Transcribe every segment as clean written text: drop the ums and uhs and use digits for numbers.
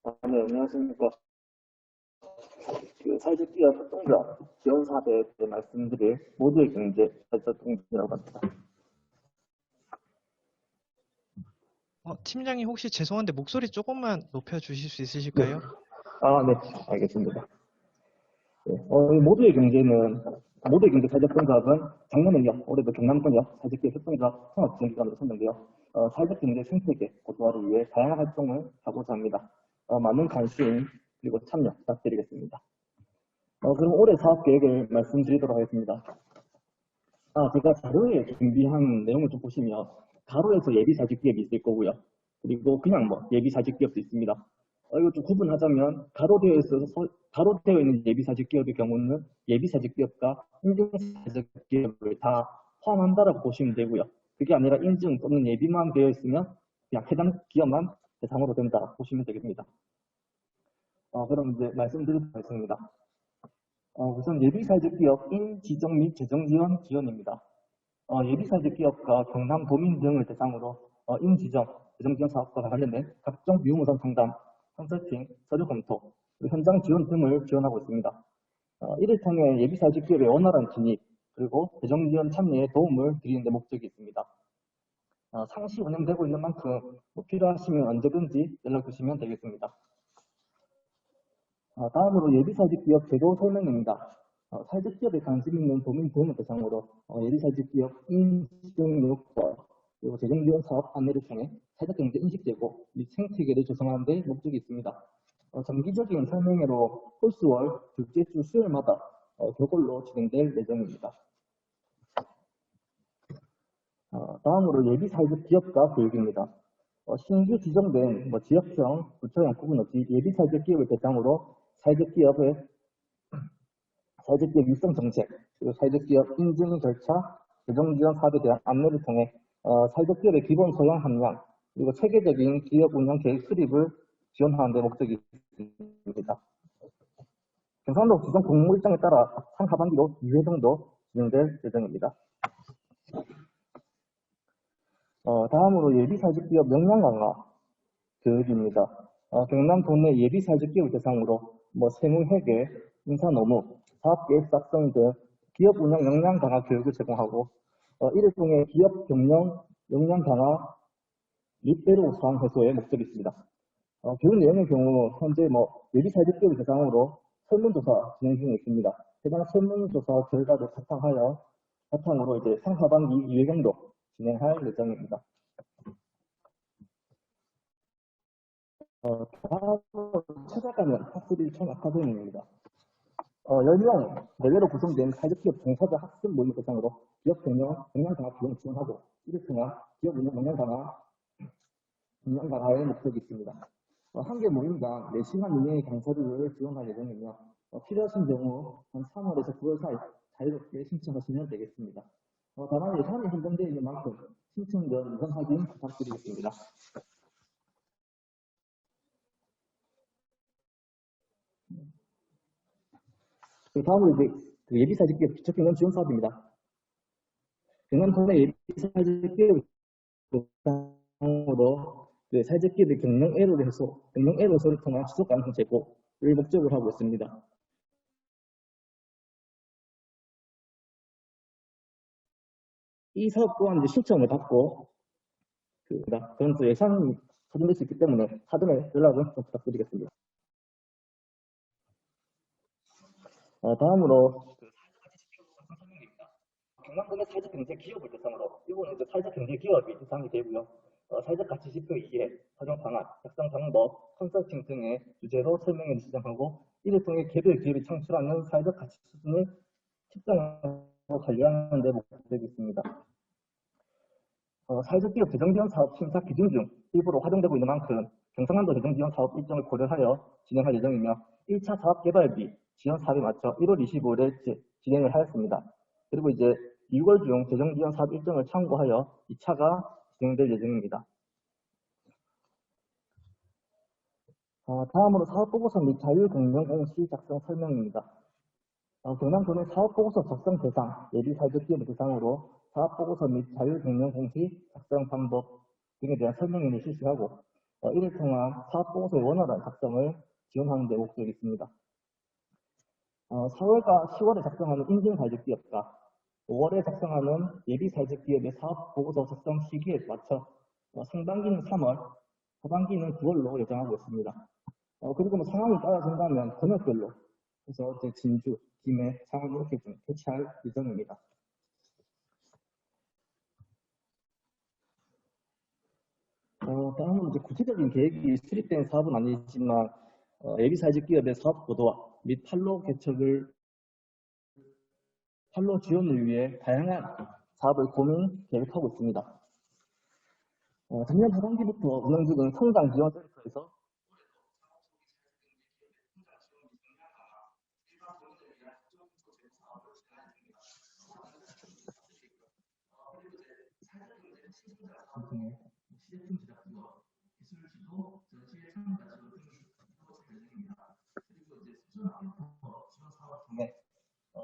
네, 안녕하십니까. 사회적 기업 협동조합 지원 사업에 대해 말씀드릴 모두의 경제 사회적 동이라고 합니다. 팀장님 혹시 죄송한데 목소리 조금만 높여주실 수 있으실까요? 네, 알겠습니다. 이 모두의 경제 사회적 동조합은 작년에요, 올해도 경남권역 사회적 기업 협동조합 통합 지원기관으로 선정되어 사회적 경제 생태계 고도화를 위해 다양한 활동을 하고자 합니다. 많은 관심 그리고 참여 부탁드리겠습니다. 그럼 올해 사업 계획을 말씀드리도록 하겠습니다. 제가 자료에 준비한 내용을 좀 보시면 가로에서 예비 사직 기업이 있을 거고요. 그리고 그냥 예비 사직 기업도 있습니다. 이거 좀 구분하자면 가로되어 있는 예비 사직 기업의 경우는 예비 사직 기업과 인증 사직 기업을 다 포함한다라고 보시면 되고요. 그게 아니라 인증 또는 예비만 되어 있으면 그냥 해당 기업만 대상으로 된다 보시면 되겠습니다. 그럼 이제 말씀드리도록 하겠습니다. 우선 예비사직 기업 인지정 및 재정 지원입니다. 예비사직 기업과 경남도민 등을 대상으로 인지정, 재정 지원 사업과 관련된 각종 유무선 상담, 컨설팅, 서류 검토, 현장 지원 등을 지원하고 있습니다. 이를 통해 예비사직 기업의 원활한 진입, 그리고 재정 지원 참여에 도움을 드리는 데 목적이 있습니다. 상시 운영되고 있는 만큼 필요하시면 언제든지 연락 주시면 되겠습니다. 다음으로 예비사직 기업 제도 설명입니다. 사회적 기업에 관심 있는 도민 등을 대상으로 예비사직 기업 인증요과 그리고 재정지원 사업 안내를 통해 사회적 경제 인식 제고 및 생태계를 조성하는 데 목적이 있습니다. 정기적인 설명회로 홀수월 둘째 주 수요일마다 교골로 진행될 예정입니다. 다음으로 예비사회적 기업과 교육입니다. 신규 지정된 지역형, 부처형 구분 없이 예비사회적 기업을 대상으로 사회적 기업 육성 정책, 그리고 사회적 기업 인증 절차, 재정 지원 사업에 대한 안내를 통해 사회적 기업의 기본 소양 함량, 그리고 체계적인 기업 운영 계획 수립을 지원하는 데 목적이 있습니다. 경상도 지정 공모 일정에 따라 상하반기로 2회 정도 진행될 예정입니다. 다음으로 예비사회적 기업 역량 강화 교육입니다. 경남 도내 예비사회적 기업을 대상으로 세무회계, 인사노무, 사업계획 작성 등 기업 운영 역량 강화 교육을 제공하고 이를 통해 기업 경영 역량 강화 및 애로사항 해소에 목적이 있습니다. 교육 내용의 경우 현재 예비사회적 기업을 대상으로 설문조사 진행 중에 있습니다. 해당 설문조사 결과를 바탕으로 이제 상하반기 2회 정도 진행할 예정입니다. 다음으로 찾아가는 학습 일천 아카데미입니다. 10명 내외로 구성된 사회적기업 종사자 학습 모임 대상으로 기업 경영 강화 비용 지원하고 이를 통한 기업 운영 강화에 목적이 있습니다. 한 개 모임당 4시간 이내의 강사들을 지원할 예정이며 필요하신 경우 한 3월에서 9월 사이 자유롭게 신청하시면 되겠습니다. 다만 예산이 한정되어 있는 만큼 신청 전 우선 확인 부탁드리겠습니다. 다음으로 이제 예비사회적 기업 기초경영 지원 사업입니다. 경남도내 예비사회적 기업 대상으로 사회적 기업의 경영 애로를 통한 지속 가능성 제고를 목적으로 하고 있습니다. 이 사업 또한 이제 신청을 받고 그런 또 예산이 소진될 수 있기 때문에 사전에 연락을 좀 부탁드리겠습니다. 다음으로 경남도내 사회적 경제 기업을 대상으로 이거는 이제 사회적 경제 기업이 대상이 되고요. 사회적 가치 지표 이해, 사정 방안, 작성 방법, 컨설팅 등의 주제로 설명회를 시작하고 이를 통해 개별 기업이 창출하는 사회적 가치 수준을 측정하고 관리하는 데 목적이 있습니다. 사회적 기업 재정지원 사업 심사 기준 중 일부로 활용되고 있는 만큼 경상남도 재정지원 사업 일정을 고려하여 진행할 예정이며 1차 사업 개발비 지원 사업에 맞춰 1월 25일에 진행을 하였습니다. 그리고 이제 6월 중 재정지원 사업 일정을 참고하여 2차가 진행될 예정입니다. 다음으로 사업보고서 및 자율경영공시 작성 설명입니다. 경남도는 사업보고서 작성 대상, 예비사회적 기업을 대상으로 사업보고서 및 자율경영공시 작성 방법 등에 대한 설명회를 실시하고 이를 통한 사업보고서의 원활한 작성을 지원하는 데 목적이 있습니다. 4월과 10월에 작성하는 인증사회적기업과 5월에 작성하는 예비사회적기업의 사업보고서 작성 시기에 맞춰 상반기는 3월, 하반기는 9월로 예정하고 있습니다. 그리고 뭐 상황이 따라준다면 권역별로 해서 이제 진주, 김해, 창원 이렇게 좀 배치할 예정입니다. 다음은 이제 구체적인 계획이 수립된 사업은 아니지만 예비사회적 기업의 사업 고도화 및 판로 지원을 위해 다양한 사업을 고민 계획하고 있습니다. 작년 하반기부터 운영 중인 성장지원센터에서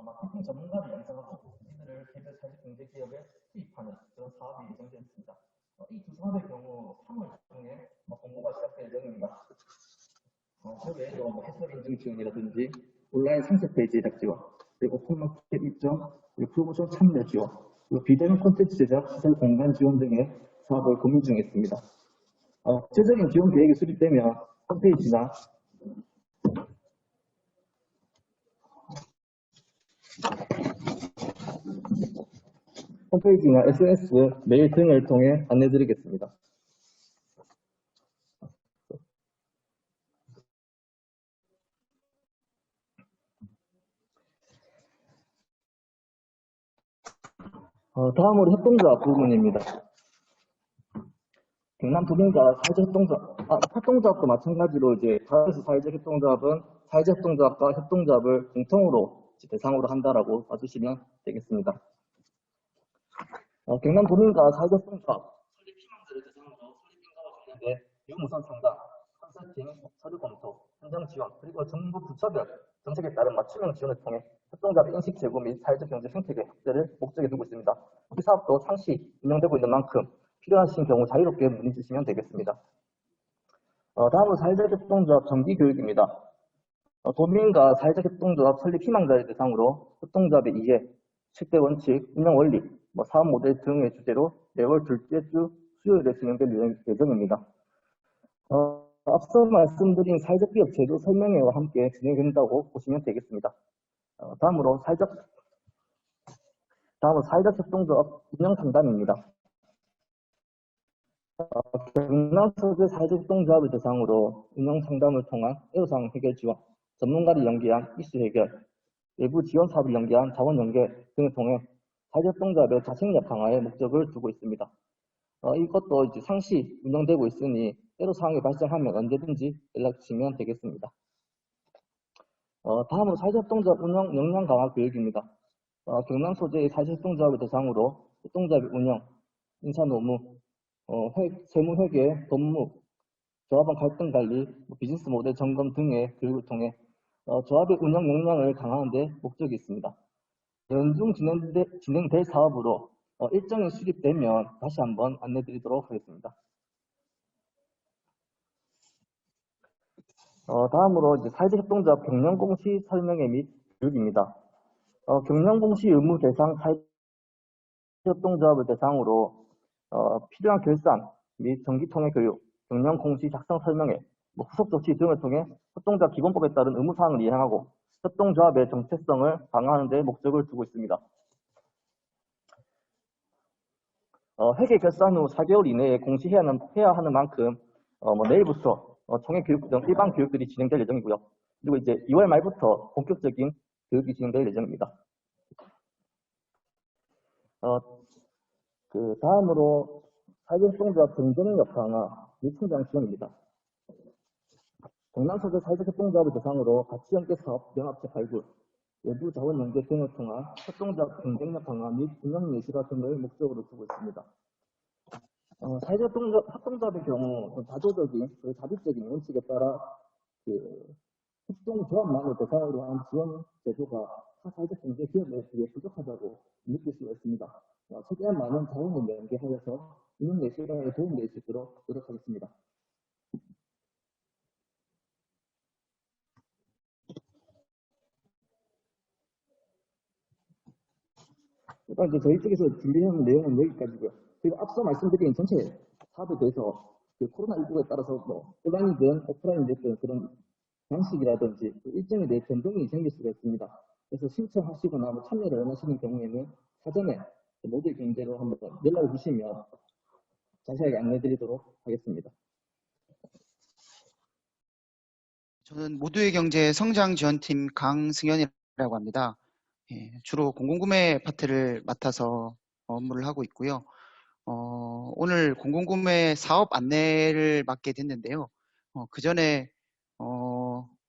마케팅 전문가를 양성하고 이들을 개별 사회적 경제 기업에 투입하는 그런 사업이 예정되어 있습니다. 이 두 사업의 경우 3월 중에 공고가 시작될 예정입니다. 그 외에도 해설 인증 지원이라든지 온라인 상세 페이지 제작 지원, 그리고 오픈마켓 입점, 그리고 프로모션 참여 지원, 그리고 비대면 콘텐츠 제작, 시설 공간 지원 등의 사업을 고민 중에 있습니다. 구체적인 지원 계획이 수립되면 홈페이지나 SNS, 메일 등을 통해 안내드리겠습니다. 다음으로 협동조합 부분입니다. 경남 도민과 사회적 협동조합도 마찬가지로 이제 다에서 사회적 협동조합은 사회적 협동조합과 협동조합을 공통으로 대상으로 한다라고 봐주시면 되겠습니다. 경남 도민과 사회적 협동조합 설립 희망자를 대상으로 설립 인가와 관련된 유무선 상담, 컨설팅, 서류 검토, 행정 지원, 그리고 정부 부처별 정책에 따른 맞춤형 지원을 통해 협동조합 인식 제고 및 사회적 경제 생태계 확대를 목적에 두고 있습니다. 이 사업도 상시 운영되고 있는 만큼 필요하신 경우 자유롭게 문의 주시면 되겠습니다. 다음으로 사회적 협동조합 정기 교육입니다. 도민과 사회적 협동조합 설립 희망자를 대상으로 협동조합의 이해, 7대 원칙, 운영 원리, 사업 모델 등의 주제로 매월 둘째 주 수요일에 진행될 예정입니다. 앞서 말씀드린 사회적 기업 제도 설명회와 함께 진행된다고 보시면 되겠습니다. 다음으로 사회적 협동조합 운영 상담입니다. 경남 소재 사회적 협동조합을 대상으로 운영 상담을 통한 애로사항 해결 지원, 전문가를 연계한 이슈 해결, 외부 지원 사업을 연계한 자원 연계 등을 통해 사회적 협동조합의 자생력 강화에 목적을 두고 있습니다. 이것도 이제 상시 운영되고 있으니 애로사항이 발생하면 언제든지 연락 주시면 되겠습니다. 다음으로 사회적 협동조합 운영 역량 강화 교육입니다. 경남 소재의 사회적 협동조합을 대상으로 협동조합의 운영, 인사 노무, 세무회계, 법무, 조합원 갈등 관리, 비즈니스 모델 점검 등의 교육을 통해 조합의 운영 역량을 강화하는 데 목적이 있습니다. 연중 진행될 사업으로 일정이 수립되면 다시 한번 안내드리도록 하겠습니다. 다음으로 이제 사회적 협동조합 경영공시 설명회 및 교육입니다. 경영공시 의무 대상 사회적 협동조합을 대상으로 필요한 결산 및 정기통해 교육, 경영공시 작성 설명회, 후속 조치 등을 통해 협동조합 기본법에 따른 의무사항을 이행하고 협동조합의 정체성을 강화하는 데 목적을 두고 있습니다. 회계 결산 후 4개월 이내에 공시해야 하는 만큼 내일부터 총회 교육 등 일반 교육들이 진행될 예정이고요. 그리고 이제 2월 말부터 본격적인 교육이 진행될 예정입니다. 다음으로 사회적 협동조합 경쟁력 강화 및 성장 지원입니다. 경남 소재 사회적 협동조합을 대상으로 가치연계 사업 병합체 발굴, 외부 자원 연계 등을 통한 협동조합 경쟁력 강화 및 운영 예시화 등을 목적으로 두고 있습니다. 사회적 협동조합의 경우 자조적인, 자립적인 원칙에 따라 협동조합만을 대상으로 한 지원 제도가 사회적 경제 기업에 비해 부족하다고 느낄 수가 있습니다. 최대한 많은 자원을 연계하여서 운영 예시화에 도움될 수 있도록 노력하겠습니다. 일단 이제 저희 쪽에서 준비해놓은 내용은 여기까지고요. 그리고 앞서 말씀드린 전체 사업에 대해서 그 코로나19에 따라서 뭐 온라인이든 오프라인이든 그런 방식이라든지 그 일정에 대해 변동이 생길 수가 있습니다. 그래서 신청하시거나 뭐 참여를 원하시는 경우에는 사전에 모두의 경제로 한번 연락을 주시면 자세하게 안내드리도록 하겠습니다. 저는 모두의 경제 성장지원팀 강승현이라고 합니다. 주로 공공구매 파트를 맡아서 업무를 하고 있고요. 오늘 공공구매 사업 안내를 맡게 됐는데요. 그 전에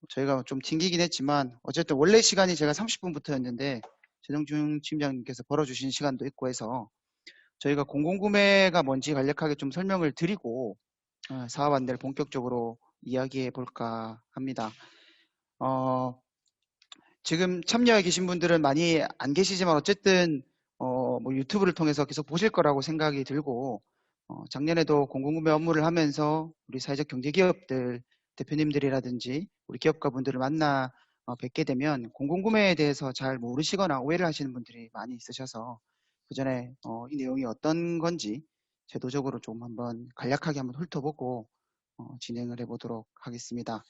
저희가 좀 튕기긴 했지만 어쨌든 원래 시간이 제가 30분부터였는데 최정중 팀장님께서 벌어주신 시간도 있고 해서 저희가 공공구매가 뭔지 간략하게 좀 설명을 드리고 사업 안내를 본격적으로 이야기해 볼까 합니다. 지금 참여해 계신 분들은 많이 안 계시지만 어쨌든 뭐 유튜브를 통해서 계속 보실 거라고 생각이 들고 작년에도 공공구매 업무를 하면서 우리 사회적 경제기업들 대표님들이라든지 우리 기업가분들을 만나 뵙게 되면 공공구매에 대해서 잘 모르시거나 오해를 하시는 분들이 많이 있으셔서 그 전에 이 내용이 어떤 건지 제도적으로 좀 한번 간략하게 한번 훑어보고 진행을 해보도록 하겠습니다.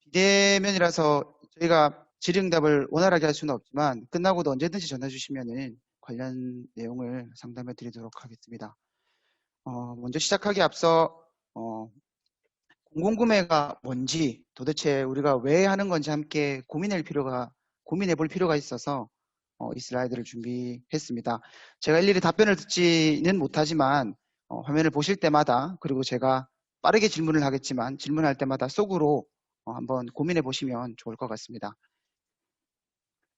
비대면이라서 저희가 질의응답을 원활하게 할 수는 없지만 끝나고도 언제든지 전화 주시면은 관련 내용을 상담해 드리도록 하겠습니다. 먼저 시작하기 앞서 공공구매가 뭔지 도대체 우리가 왜 하는 건지 함께 고민해 볼 필요가 있어서 이 슬라이드를 준비했습니다. 제가 일일이 답변을 듣지는 못하지만 화면을 보실 때마다 그리고 제가 빠르게 질문을 하겠지만 질문할 때마다 속으로 한번 고민해 보시면 좋을 것 같습니다.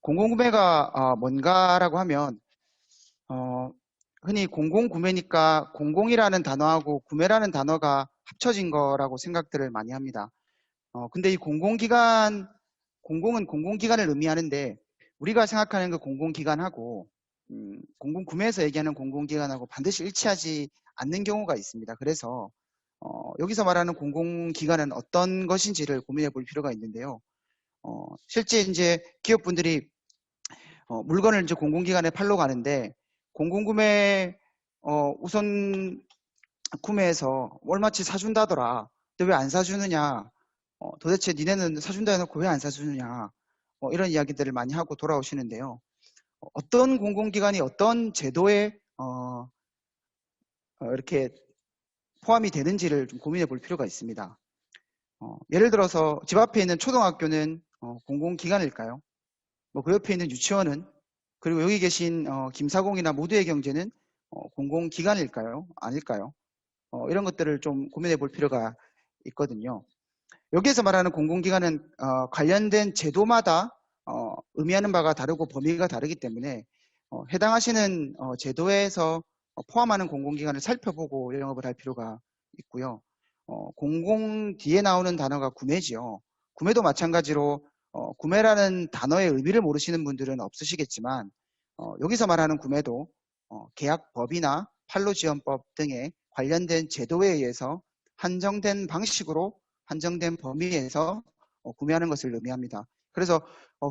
공공구매가 뭔가라고 하면 흔히 공공구매니까 공공이라는 단어하고 구매라는 단어가 합쳐진 거라고 생각들을 많이 합니다. 근데 이 공공은 공공기관을 의미하는데 우리가 생각하는 그 공공기관하고 공공구매에서 얘기하는 공공기관하고 반드시 일치하지 않는 경우가 있습니다. 그래서 여기서 말하는 공공기관은 어떤 것인지를 고민해 볼 필요가 있는데요. 실제 이제 기업분들이 물건을 이제 공공기관에 팔러 가는데 공공구매 우선 구매해서 얼마치 사준다더라. 근데 왜 안 사주느냐? 도대체 니네는 사준다 해놓고 왜 안 사주느냐? 이런 이야기들을 많이 하고 돌아오시는데요. 어떤 공공기관이 어떤 제도에 이렇게 포함이 되는지를 좀 고민해 볼 필요가 있습니다. 예를 들어서 집 앞에 있는 초등학교는 공공기관일까요? 뭐 그 옆에 있는 유치원은 그리고 여기 계신 김사공이나 모두의 경제는 공공기관일까요? 아닐까요? 이런 것들을 좀 고민해 볼 필요가 있거든요. 여기에서 말하는 공공기관은 관련된 제도마다 의미하는 바가 다르고 범위가 다르기 때문에 해당하시는 제도에서 포함하는 공공기관을 살펴보고 영업을 할 필요가 있고요. 공공 뒤에 나오는 단어가 구매지요. 구매도 마찬가지로 구매라는 단어의 의미를 모르시는 분들은 없으시겠지만 여기서 말하는 구매도 계약법이나 판로지원법 등의 관련된 제도에 의해서 한정된 방식으로 한정된 범위에서 구매하는 것을 의미합니다. 그래서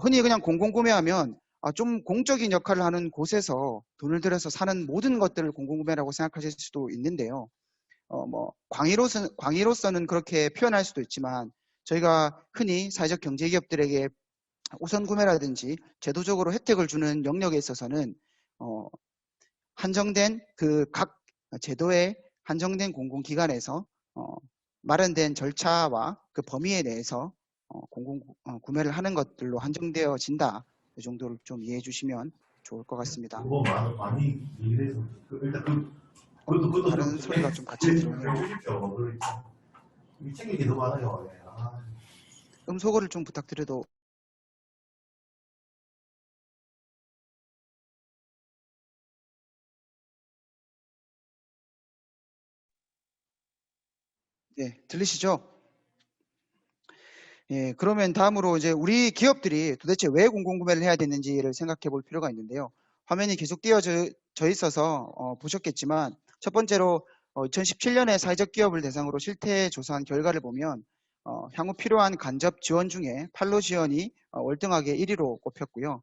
흔히 그냥 공공구매하면 좀 공적인 역할을 하는 곳에서 돈을 들여서 사는 모든 것들을 공공구매라고 생각하실 수도 있는데요. 뭐 광의로서는 그렇게 표현할 수도 있지만 저희가 흔히 사회적 경제기업들에게 우선 구매라든지 제도적으로 혜택을 주는 영역에 있어서는 한정된 그 각 제도의 한정된 공공기관에서 마련된 절차와 그 범위에 대해서 공공구매를 하는 것들로 한정되어진다. 이 정도를 좀 이해해 주시면 좋을 것 같습니다. 그거 많이 얘기해서 일단 그것도 다른 소리가 좀 같이 들어오네요. 이 챙길 게 너무 많아요. 음소거를 좀 부탁드려도. 네, 들리시죠? 예, 그러면 다음으로 이제 우리 기업들이 도대체 왜 공공구매를 해야 되는지를 생각해 볼 필요가 있는데요. 화면이 계속 띄어져 있어서 보셨겠지만 첫 번째로 2017년에 사회적 기업을 대상으로 실태 조사한 결과를 보면 향후 필요한 간접 지원 중에 판로 지원이 월등하게 1위로 꼽혔고요.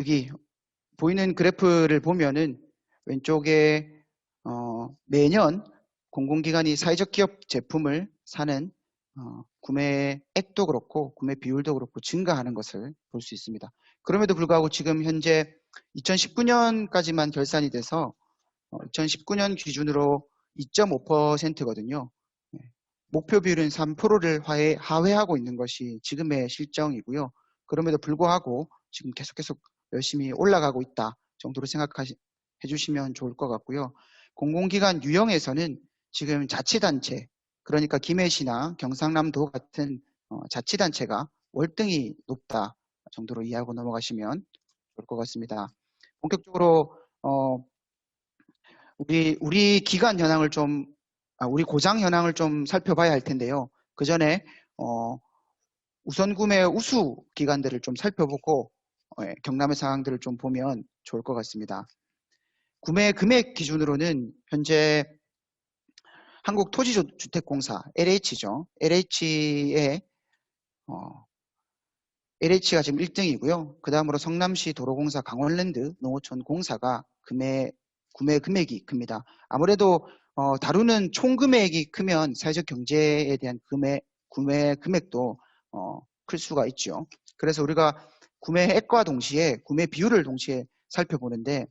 여기 보이는 그래프를 보면은 왼쪽에 매년 공공기관이 사회적 기업 제품을 사는 구매액도 그렇고 구매 비율도 그렇고 증가하는 것을 볼 수 있습니다. 그럼에도 불구하고 지금 현재 2019년까지만 결산이 돼서 2019년 기준으로 2.5%거든요. 목표 비율은 3%를 하회하고 있는 것이 지금의 실정이고요. 그럼에도 불구하고 지금 계속 열심히 올라가고 있다 정도로 생각해 주시면 좋을 것 같고요. 공공기관 유형에서는 지금 자치단체, 그러니까 김해시나 경상남도 같은 자치단체가 월등히 높다 정도로 이해하고 넘어가시면 좋을 것 같습니다. 본격적으로 우리 기관 현황을 우리 고장 현황을 좀 살펴봐야 할 텐데요. 그 전에 우선 구매 우수 기관들을 좀 살펴보고 경남의 상황들을 좀 보면 좋을 것 같습니다. 구매 금액 기준으로는 현재 한국토지주택공사 LH죠. LH가 지금 1등이고요. 그 다음으로 성남시 도로공사 강원랜드 농어촌 공사가 구매 금액이 큽니다. 아무래도 다루는 총 금액이 크면 사회적 경제에 대한 구매 금액도 클 수가 있죠. 그래서 우리가 구매액과 동시에 구매 비율을 동시에 살펴보는데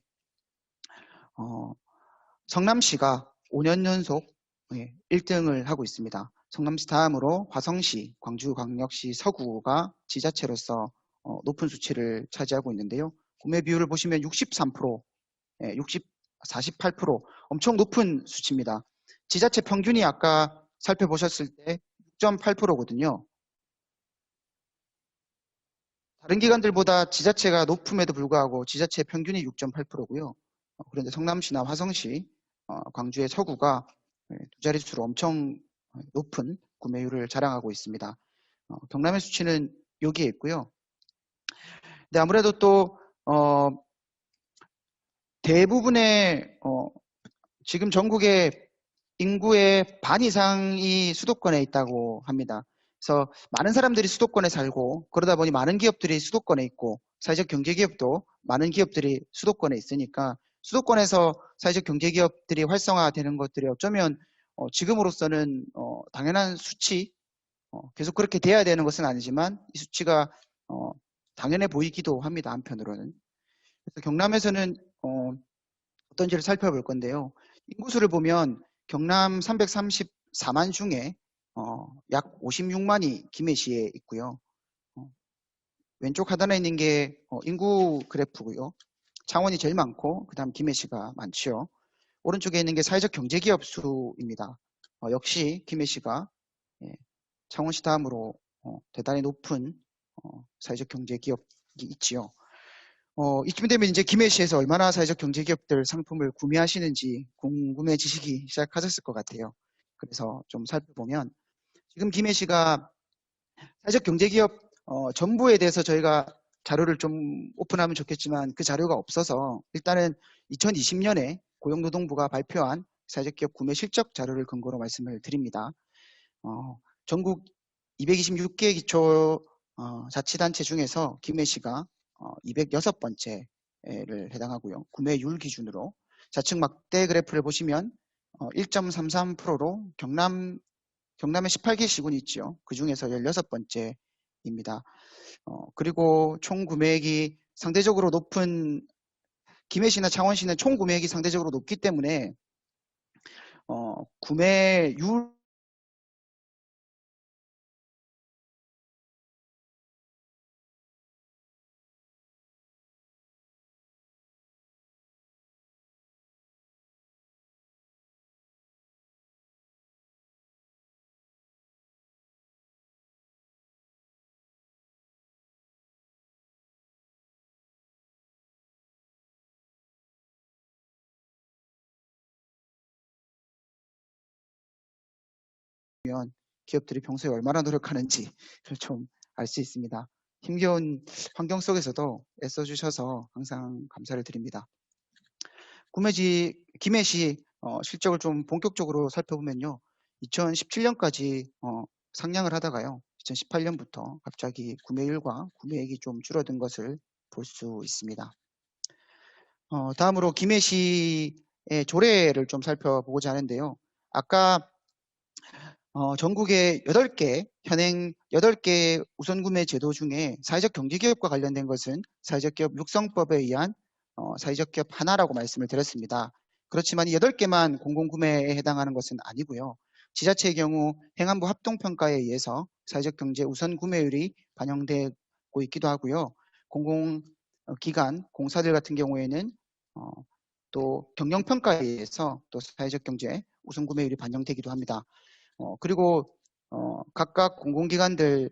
성남시가 5년 연속 1등을 하고 있습니다. 성남시 다음으로 화성시, 광주광역시, 서구가 지자체로서 높은 수치를 차지하고 있는데요. 구매 비율을 보시면 63%, 48% 엄청 높은 수치입니다. 지자체 평균이 아까 살펴보셨을 때 6.8%거든요. 다른 기관들보다 지자체가 높음에도 불구하고 지자체 평균이 6.8%고요. 그런데 성남시나 화성시, 광주의 서구가 두 자릿수로 엄청 높은 구매율을 자랑하고 있습니다. 경남의 수치는 여기에 있고요. 근데 아무래도 또 대부분의 지금 전국의 인구의 반 이상이 수도권에 있다고 합니다. 그래서 많은 사람들이 수도권에 살고 그러다 보니 많은 기업들이 수도권에 있고 사회적 경제기업도 많은 기업들이 수도권에 있으니까 수도권에서 사회적 경제기업들이 활성화되는 것들이 어쩌면 지금으로서는 당연한 수치, 계속 그렇게 돼야 되는 것은 아니지만 이 수치가 당연해 보이기도 합니다. 한편으로는. 그래서 경남에서는 어떤지를 살펴볼 건데요. 인구수를 보면 경남 334만 중에 약 56만이 김해시에 있고요. 왼쪽 하단에 있는 게 인구 그래프고요. 창원이 제일 많고 그 다음 김해시가 많죠. 오른쪽에 있는 게 사회적 경제기업 수입니다. 역시 김해시가 창원시 다음으로 대단히 높은 사회적 경제기업이 있지요. 이쯤 되면 이제 김해시에서 얼마나 사회적 경제기업들 상품을 구매하시는지 궁금해지시기 시작하셨을 것 같아요. 그래서 좀 살펴보면 지금 김해시가 사회적 경제기업 전부에 대해서 저희가 자료를 좀 오픈하면 좋겠지만 그 자료가 없어서 일단은 2020년에 고용노동부가 발표한 사회적 기업 구매 실적 자료를 근거로 말씀을 드립니다. 전국 226개 기초 자치단체 중에서 김해시가 206번째를 해당하고요. 구매율 기준으로 좌측 막대 그래프를 보시면 1.33%로 경남에 18개 시군이 있죠. 그 중에서 16번째입니다. 그리고 총 구매액이 상대적으로 높은 김해시나 창원시는 총 구매액이 상대적으로 높기 때문에 구매율 기업들이 평소에 얼마나 노력하는지를 좀 알 수 있습니다. 힘겨운 환경 속에서도 애써주셔서 항상 감사를 드립니다. 김해시 실적을 좀 본격적으로 살펴보면요. 2017년까지 상향을 하다가요. 2018년부터 갑자기 구매율과 구매액이 좀 줄어든 것을 볼 수 있습니다. 다음으로 김해시의 조례를 좀 살펴보고자 하는데요. 아까 전국의 8개, 현행 8개 우선구매 제도 중에 사회적 경제기업과 관련된 것은 사회적 기업 육성법에 의한 사회적 기업 하나라고 말씀을 드렸습니다. 그렇지만 이 8개만 공공구매에 해당하는 것은 아니고요. 지자체의 경우 행안부 합동평가에 의해서 사회적 경제 우선 구매율이 반영되고 있기도 하고요. 공공기관, 공사들 같은 경우에는 또 경영평가에 의해서 또 사회적 경제 우선 구매율이 반영되기도 합니다. 그리고 각각 공공기관들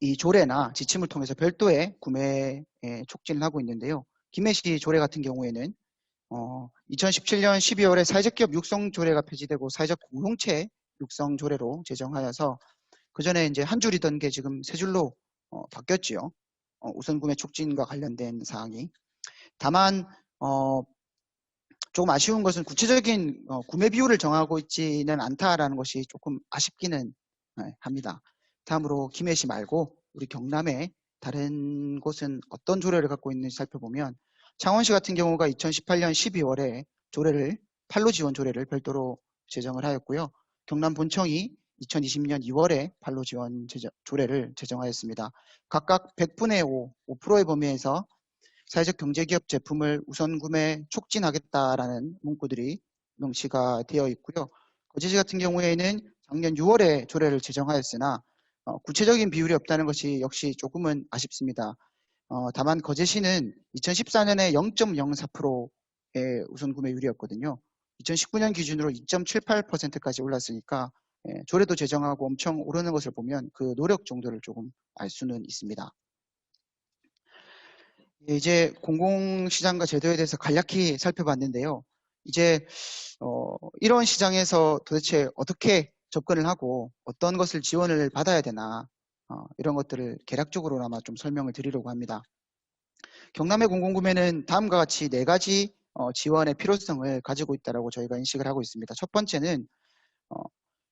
이 조례나 지침을 통해서 별도의 구매에 촉진을 하고 있는데요. 김해시 조례 같은 경우에는 2017년 12월에 사회적 기업 육성 조례가 폐지되고 사회적 공동체 육성 조례로 제정하여서 그 전에 이제 한 줄이던 게 지금 세 줄로 바뀌었지요. 우선 구매 촉진과 관련된 사항이. 다만 조금 아쉬운 것은 구체적인 구매 비율을 정하고 있지는 않다라는 것이 조금 아쉽기는 합니다. 다음으로 김해시 말고 우리 경남의 다른 곳은 어떤 조례를 갖고 있는지 살펴보면 창원시 같은 경우가 2018년 12월에 판로 지원 조례를 별도로 제정을 하였고요. 경남 본청이 2020년 2월에 판로 지원 조례를 제정하였습니다. 각각 100분의 5%의 범위에서 사회적 경제기업 제품을 우선 구매 촉진하겠다라는 문구들이 명시가 되어 있고요. 거제시 같은 경우에는 작년 6월에 조례를 제정하였으나 구체적인 비율이 없다는 것이 역시 조금은 아쉽습니다. 다만 거제시는 2014년에 0.04%의 우선 구매율이었거든요. 2019년 기준으로 2.78%까지 올랐으니까 조례도 제정하고 엄청 오르는 것을 보면 그 노력 정도를 조금 알 수는 있습니다. 이제 공공시장과 제도에 대해서 간략히 살펴봤는데요. 이제 이런 시장에서 도대체 어떻게 접근을 하고 어떤 것을 지원을 받아야 되나 이런 것들을 개략적으로나마 좀 설명을 드리려고 합니다. 경남의 공공구매는 다음과 같이 4가지 지원의 필요성을 가지고 있다고 저희가 인식을 하고 있습니다. 첫 번째는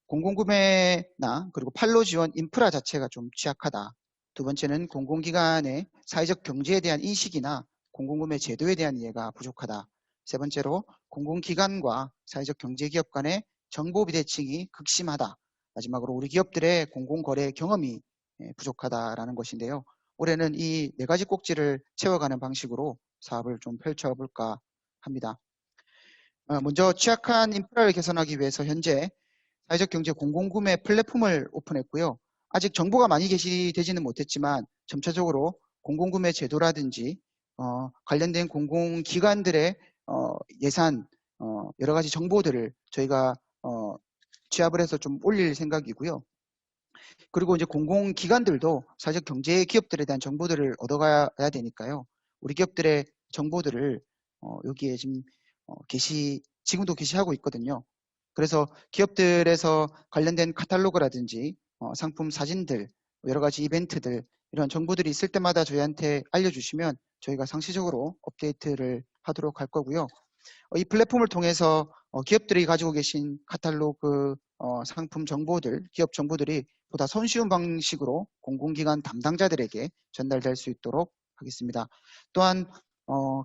공공구매나 그리고 판로 지원 인프라 자체가 좀 취약하다. 두 번째는 공공기관의 사회적 경제에 대한 인식이나 공공구매 제도에 대한 이해가 부족하다. 세 번째로 공공기관과 사회적 경제기업 간의 정보 비대칭이 극심하다. 마지막으로 우리 기업들의 공공거래 경험이 부족하다라는 것인데요. 올해는 이 4가지 꼭지를 채워가는 방식으로 사업을 좀 펼쳐볼까 합니다. 먼저 취약한 인프라를 개선하기 위해서 현재 사회적 경제 공공구매 플랫폼을 오픈했고요. 아직 정보가 많이 게시되지는 못했지만 점차적으로 공공구매 제도라든지 관련된 공공기관들의 예산 여러 가지 정보들을 저희가 취합을 해서 좀 올릴 생각이고요. 그리고 이제 공공기관들도 사회적 경제 기업들에 대한 정보들을 얻어가야 되니까요. 우리 기업들의 정보들을 여기에 지금 지금도 게시하고 있거든요. 그래서 기업들에서 관련된 카탈로그라든지 상품 사진들, 여러 가지 이벤트들 이런 정보들이 있을 때마다 저희한테 알려주시면 저희가 상시적으로 업데이트를 하도록 할 거고요. 이 플랫폼을 통해서 기업들이 가지고 계신 카탈로그 상품 정보들, 기업 정보들이 보다 손쉬운 방식으로 공공기관 담당자들에게 전달될 수 있도록 하겠습니다. 또한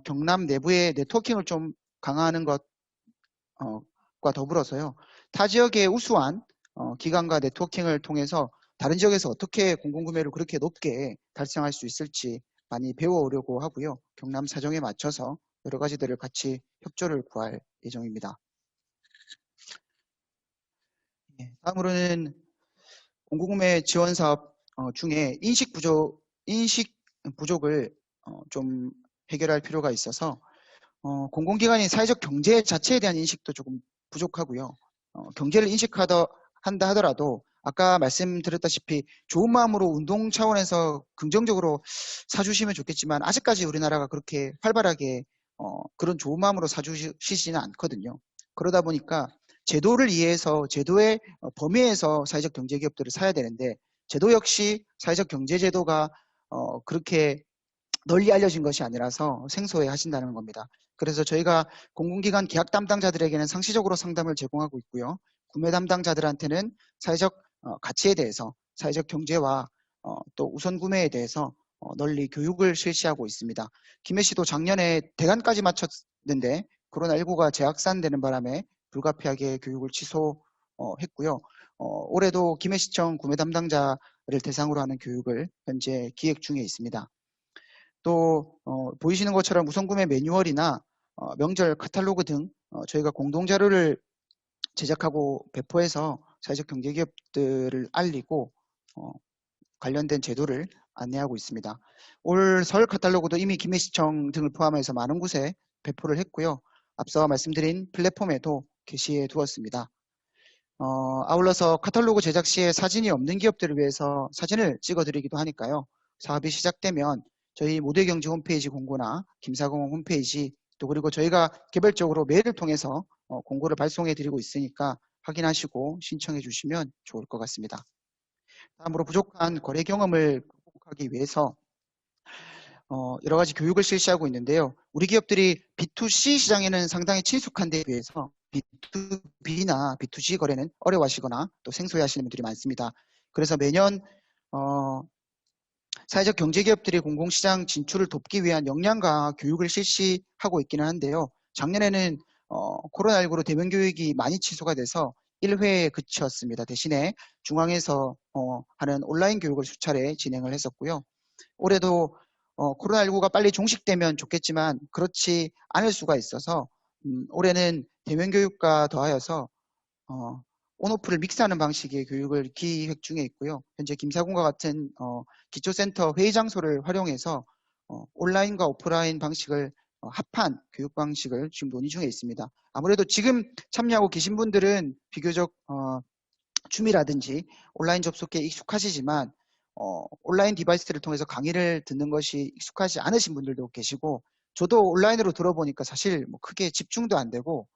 경남 내부의 네트워킹을 좀 강화하는 것과 더불어서요. 타 지역의 우수한 기관과 네트워킹을 통해서 다른 지역에서 어떻게 공공구매를 그렇게 높게 달성할 수 있을지 많이 배워오려고 하고요. 경남 사정에 맞춰서 여러 가지들을 같이 협조를 구할 예정입니다. 다음으로는 공공구매 지원 사업 중에 인식 부족을 좀 해결할 필요가 있어서 공공기관이 사회적 경제 자체에 대한 인식도 조금 부족하고요. 경제를 인식한다 하더라도 아까 말씀드렸다시피 좋은 마음으로 운동 차원에서 긍정적으로 사주시면 좋겠지만 아직까지 우리나라가 그렇게 활발하게 그런 좋은 마음으로 사주시지는 않거든요. 그러다 보니까 제도를 이해해서 제도의 범위에서 사회적 경제 기업들을 사야 되는데 제도 역시 사회적 경제 제도가 그렇게 널리 알려진 것이 아니라서 생소해 하신다는 겁니다. 그래서 저희가 공공기관 계약 담당자들에게는 상시적으로 상담을 제공하고 있고요. 구매 담당자들한테는 사회적 가치에 대해서 사회적 경제와 또 우선 구매에 대해서 널리 교육을 실시하고 있습니다. 김해시도 작년에 대관까지 마쳤는데 코로나19가 재확산되는 바람에 불가피하게 교육을 취소했고요. 올해도 김해시청 구매 담당자를 대상으로 하는 교육을 현재 기획 중에 있습니다. 또 보이시는 것처럼 우선구매 매뉴얼이나 명절 카탈로그 등 저희가 공동자료를 제작하고 배포해서 사회적 경제기업들을 알리고 관련된 제도를 안내하고 있습니다. 올 설 카탈로그도 이미 김해시청 등을 포함해서 많은 곳에 배포를 했고요. 앞서 말씀드린 플랫폼에도 게시해 두었습니다. 아울러서 카탈로그 제작 시에 사진이 없는 기업들을 위해서 사진을 찍어드리기도 하니까요. 사업이 시작되면 저희 모두의경제 홈페이지 공고나 김사공항 홈페이지 또 그리고 저희가 개별적으로 메일을 통해서 공고를 발송해 드리고 있으니까 확인하시고 신청해 주시면 좋을 것 같습니다. 다음으로 부족한 거래 경험을 극복하기 위해서 여러 가지 교육을 실시하고 있는데요. 우리 기업들이 B2C 시장에는 상당히 친숙한 데 비해서 B2B나 B2G 거래는 어려워하시거나 또 생소해하시는 분들이 많습니다. 그래서 매년 사회적 경제기업들이 공공시장 진출을 돕기 위한 역량 강화 교육을 실시하고 있기는 한데요. 작년에는 코로나19로 대면 교육이 많이 취소가 돼서 1회에 그쳤습니다. 대신에 중앙에서 하는 온라인 교육을 수차례 진행을 했었고요. 올해도 코로나19가 빨리 종식되면 좋겠지만 그렇지 않을 수가 있어서 올해는 대면 교육과 더하여서 온오프를 믹스하는 방식의 교육을 기획 중에 있고요. 현재 김사공과 같은 기초센터 회의 장소를 활용해서 온라인과 오프라인 방식을 합한 교육 방식을 지금 논의 중에 있습니다. 아무래도 지금 참여하고 계신 분들은 비교적 줌이라든지 온라인 접속에 익숙하시지만 온라인 디바이스를 통해서 강의를 듣는 것이 익숙하지 않으신 분들도 계시고 저도 온라인으로 들어보니까 사실 뭐 크게 집중도 안 되고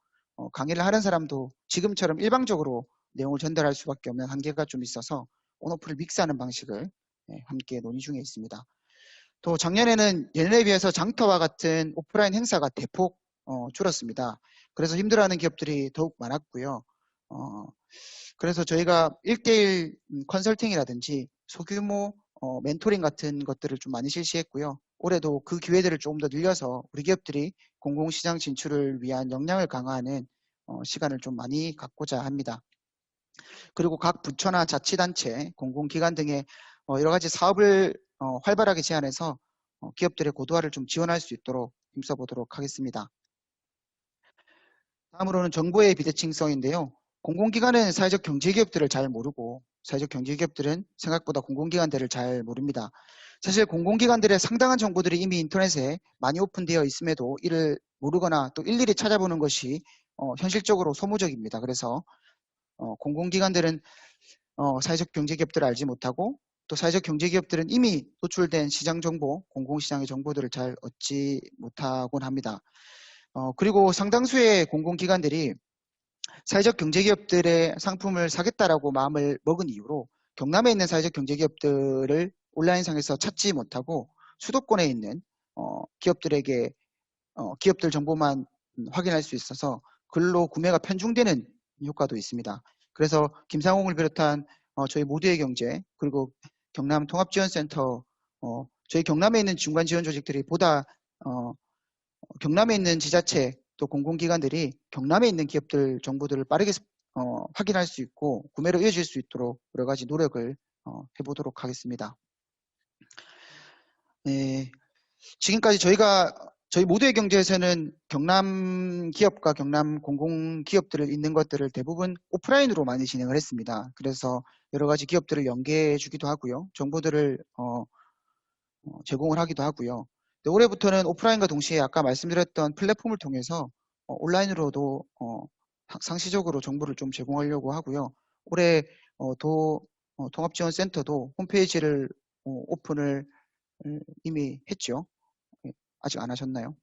강의를 하는 사람도 지금처럼 일방적으로 내용을 전달할 수밖에 없는 한계가 좀 있어서 온오프를 믹스하는 방식을 함께 논의 중에 있습니다. 또 작년에는 예년에 비해서 장터와 같은 오프라인 행사가 대폭 줄었습니다. 그래서 힘들어하는 기업들이 더욱 많았고요. 그래서 저희가 1대1 컨설팅이라든지 소규모 멘토링 같은 것들을 좀 많이 실시했고요. 올해도 그 기회들을 조금 더 늘려서 우리 기업들이 공공시장 진출을 위한 역량을 강화하는 시간을 좀 많이 갖고자 합니다. 그리고 각 부처나 자치단체, 공공기관 등의 여러 가지 사업을 활발하게 제안해서 기업들의 고도화를 좀 지원할 수 있도록 힘써보도록 하겠습니다. 다음으로는 정보의 비대칭성인데요. 공공기관은 사회적 경제기업들을 잘 모르고 사회적 경제기업들은 생각보다 공공기관들을 잘 모릅니다. 사실 공공기관들의 상당한 정보들이 이미 인터넷에 많이 오픈되어 있음에도 이를 모르거나 또 일일이 찾아보는 것이 현실적으로 소모적입니다. 그래서 공공기관들은 사회적 경제기업들을 알지 못하고 또 사회적 경제기업들은 이미 노출된 시장정보, 공공시장의 정보들을 잘 얻지 못하곤 합니다. 그리고 상당수의 공공기관들이 사회적 경제기업들의 상품을 사겠다라고 마음을 먹은 이유로 경남에 있는 사회적 경제기업들을 온라인상에서 찾지 못하고 수도권에 있는 기업들에게 기업들 정보만 확인할 수 있어서 글로 구매가 편중되는 효과도 있습니다. 그래서 김상홍을 비롯한 저희 모두의 경제 그리고 경남 통합지원센터 저희 경남에 있는 중간 지원 조직들이 보다 경남에 있는 지자체 또 공공기관들이 경남에 있는 기업들 정보들을 빠르게 확인할 수 있고 구매로 이어질 수 있도록 여러 가지 노력을 해보도록 하겠습니다. 네, 지금까지 저희 모두의 경제에서는 경남 기업과 경남 공공기업들을 있는 것들을 대부분 오프라인으로 많이 진행을 했습니다. 그래서 여러 가지 기업들을 연계해 주기도 하고요. 정보들을 제공을 하기도 하고요. 올해부터는 오프라인과 동시에 아까 말씀드렸던 플랫폼을 통해서 온라인으로도 상시적으로 정보를 좀 제공하려고 하고요. 올해 통합지원센터도 홈페이지를 오픈을 이미 했죠. 아직 안 하셨나요?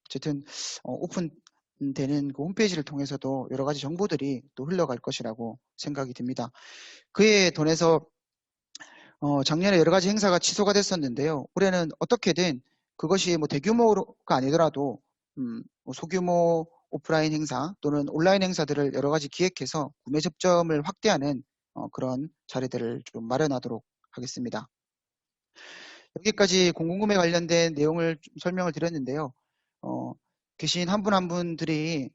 어쨌든 오픈되는 그 홈페이지를 통해서도 여러 가지 정보들이 또 흘러갈 것이라고 생각이 듭니다. 그에 더해서 작년에 여러 가지 행사가 취소가 됐었는데요. 올해는 어떻게든 그것이 뭐 대규모가 아니더라도 뭐 소규모 오프라인 행사 또는 온라인 행사들을 여러 가지 기획해서 구매 접점을 확대하는 그런 자리들을 좀 마련하도록 하겠습니다. 여기까지 공공구매 관련된 내용을 좀 설명을 드렸는데요. 계신 한 분 한 분들이